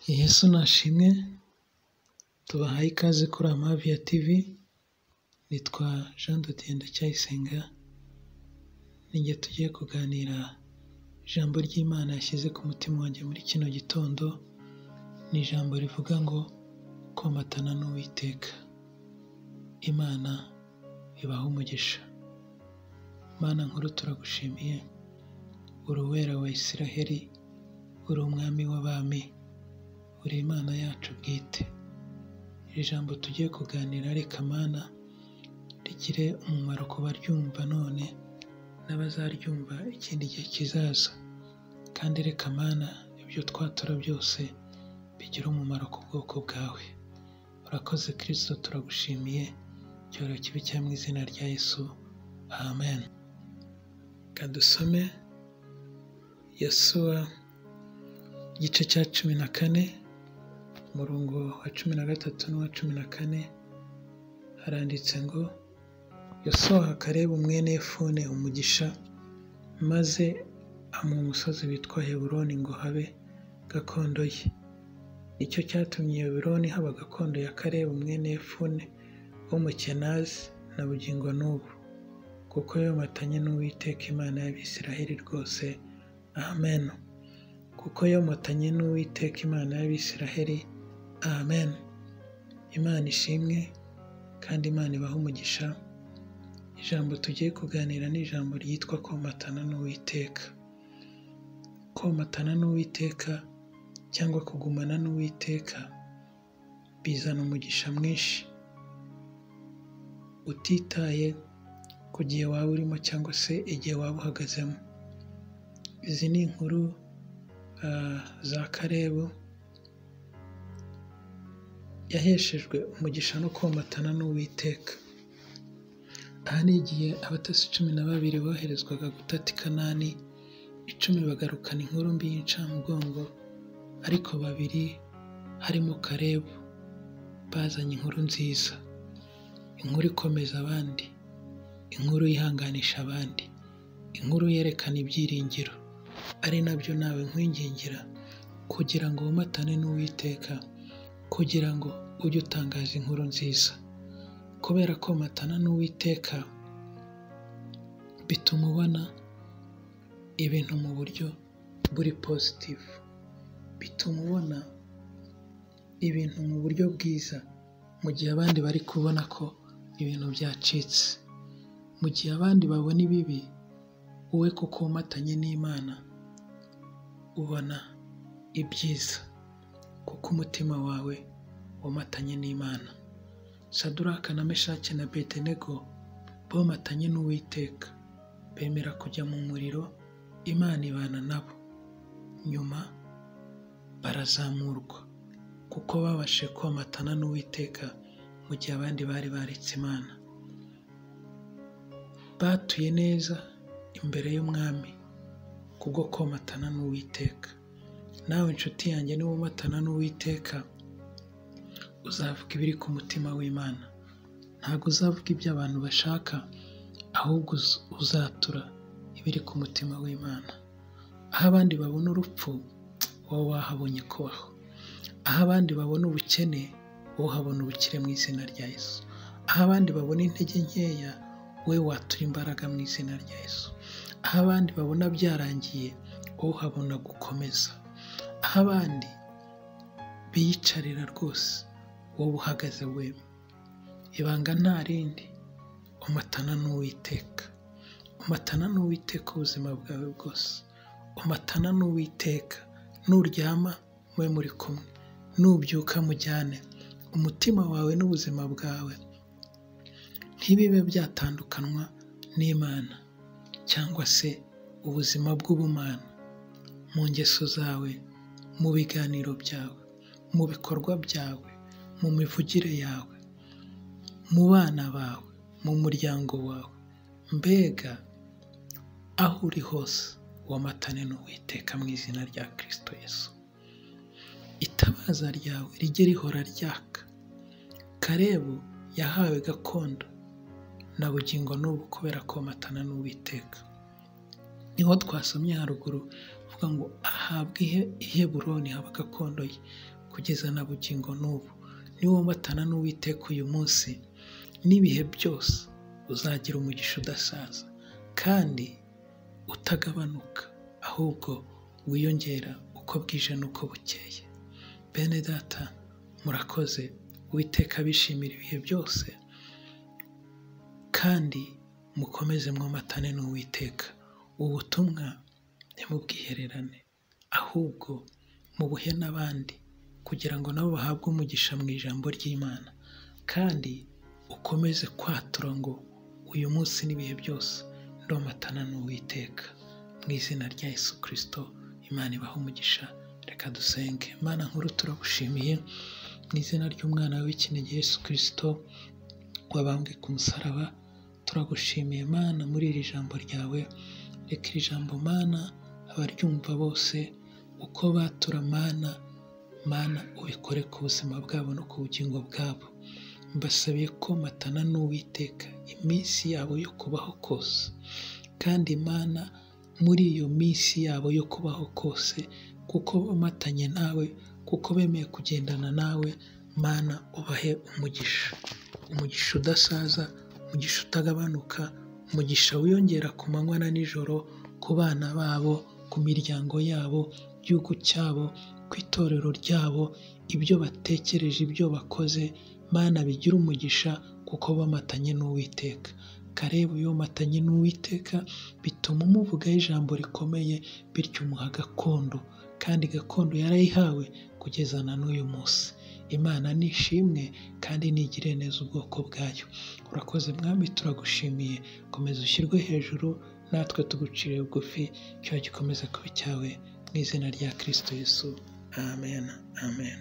Yesu nashimwe, tubahaye ikaze kuri Amavia TV, nitwa Jean de Dieu Ndacyayisenga, ninjye tugiye kuganira ijambo ry'Imana yashyize ku mutima wanjye muri kino gitondo, ni ijambo rivuga ngo komatana n'Uwiteka. Imana ibahe umugisha. Mana nkuru turagushimiye, uri Uwera wa Isiraheli, uri Umwami w'abami, uri Imana yacu bwite. Iri jambo tugiye kuganira reka Mana rigire umumaro ku baryumva none n'abazaryumva ikindi gihe kizaza, kandi reka Mana ibyo twatura byose bigira umumaro ku bwoko bwawe. Urakoze Kristo, turagushimiye, cyoro kibi cya mu izina rya Yesu, amen. Kadusome Yosuwa igice cya 14 umurongo wa 13 n'uwa 14, haranditse ngo Yosuwa aha Kalebu mwene Yefune umugisha, maze amuha umusozi witwa Heburoni ngo habe gakondo ye. Nicyo cyatumye Heburoni haba gakondo ya Kalebu mwene Yefune w'Umukenazi na bugingo n'ubu, kuko yomatanye n'Uwiteka Imana y'Abisiraheli rwose, amen. Kuko yomatanye n'Uwiteka Imana y'Abisiraheli, amen. Imana ishimwe kandi Imana ibahe umugisha. Ijambo tugiye kuganira ni ijambo ryitwa komatana n'Uwiteka. Komatana n'Uwiteka cyangwa kugumana n'Uwiteka bizana umugisha mwinshi, utitaye ku gihe waba urimo cyangwa se igihe waba uhagazemo. Izi ni inkuru za Kalebu yaheshejwe umugisha no komatana n'Uwiteka. Aha ni igihe abatasi 12 boherezwaga gutata i Kanani, 10 bagarukana inkuru mbi y'incamugongo, ariko 2 harimo Kalebu bazanye inkuru nziza, inkuru ikomeza abandi, inkuru yihanganisha abandi, inkuru yerekana ibyiringiro, ari nabyo nawe nkwingingira kugira ngo womatane n'Uwiteka, kugira ngo ujye utangaza inkuru nziza. Kubera komatana n'Uwiteka bituma ubona ibintu mu buryo buri positive, bituma ubona ibintu mu buryo bwiza, mu gihe abandi bari kubona ko ibintu byacitse. Mu gihe abandi babona ibibi, wowe kuko womatanye n'Imana ubona ibyiza, kuko umutima wawe womatanye n'Imana. Saduraka na Meshaki na Abedenego bomatanye n'Uwiteka, bemera kujya mu muriro, Imana ibana nabo, nyuma barazamurwa kuko babashe komatana n'Uwiteka mu gihe abandi bari baretse Imana. Batuye neza imbere y'Umwami kubwo komatana n'Uwiteka. Nawe inshuti yanjye niwomatana n'Uwiteka, uzavuga ibiri ku mutima w'Imana. Ntabwo uzavuga ibyo abantu bashaka, ahubwo uzatura ibiri ku mutima w'Imana. Aho abandi babona urupfu, wowe wahabonye kubaho. Aho abandi babona ubukene, wowe uhabona ubukire mu izina rya Yesu. Aho abandi babona intege nkeya, wowe watura imbaraga mu izina rya Yesu. Aho abandi babona byarangiye, wowe uhabona gukomeza. Aho abandi biyicarira rwose, wowe uhagaze wema. Ibanga nta rindi, umatana n'Uwiteka. Umatana n'Uwiteka ubuzima bwawe bwose. Umatana n'Uwiteka, nuryama mube muri kumwe, nubyuka mujyane. Umutima wawe n'ubuzima bwawe ntibibe byatandukanywa n'Imana, cyangwa se ubuzima bw'ubumana. Mu ngeso zawe, mu biganiro byawe, mu bikorwa byawe, mu mivugire yawe, mu bana bawe, mu muryango wawe, mbega aho uri hose womatane n'Uwiteka mu izina rya Kristo Yesu. Itabaza ryawe rijye rihora ryaka. Kalebu yahawe gakondo na bugingo n'ubu kubera komatana n'Uwiteka. Niho twasomye haruguru avuga ngo ahabwe i Heburoni haba gakondo ye kugeza na bugingo n'ubu. Niwomatana n'Uwiteka uyu munsi n'ibihe byose uzagira umugisha udasaza kandi utagabanuka, ahubwo wiyongera uko bwije n'uko bukeye. Bene data, murakoze. Uwiteka abishimira ibihe byose kandi mukomeze mwomatane n'Uwiteka. Ubu butumwa ntimubwihererane, ahubwo mubuhe n'abandi kugira ngo nabo bahabwe umugisha mu ijambo ry'Imana, kandi ukomeze kwatura ngo uyu munsi n'ibihe byose ndomatana n'Uwiteka. Mu izina rya Yesu Kristo, Imana ibahe umugisha. Reka dusenge. Mana nkuru, turagushimiye mu izina ry'umwana w'ikinege Yesu Kristo wabambwe ku musaraba. Turagushimiye Mana muri iri jambo ryawe. Reka iri jambo Mana abaryumva bose uko batura Mana ubikore ku buzima bwabo no ku bugingo bwabo. Mbasabiye ko matana n'Uwiteka iminsi yabo yo kubaho kose, kandi Mana muri iyo minsi yabo yo kubaho kose, kuko bamatanye nawe, kuko bemeye kugendana nawe, Mana ubahe umugisha udasaza, umugisha utagabanuka, umugisha wiyongera ku manywa na nijoro, ku bana babo, ku miryango yabo, igihugu cyabo, ku itorero ryabo, ibyo batekereje, ibyo bakoze, Mana bigira umugisha kuko bamatanye n'Uwiteka. Kalebu yomatanye n'Uwiteka bituma umuvugaho ijambo rikomeye, bityo umuha gakondo, kandi gakondo yarayihawe kugeza na n'uyu munsi. Imana nishimwe kandi nigire neza ubwoko bwayo. Urakoze Mwami, turagushimiye. Komeza ushyirwe hejuru, natwe tugucire bugufi, cyo gikomeze kuba icyawe, mu izina rya Kristo Yesu. Amen. Amen.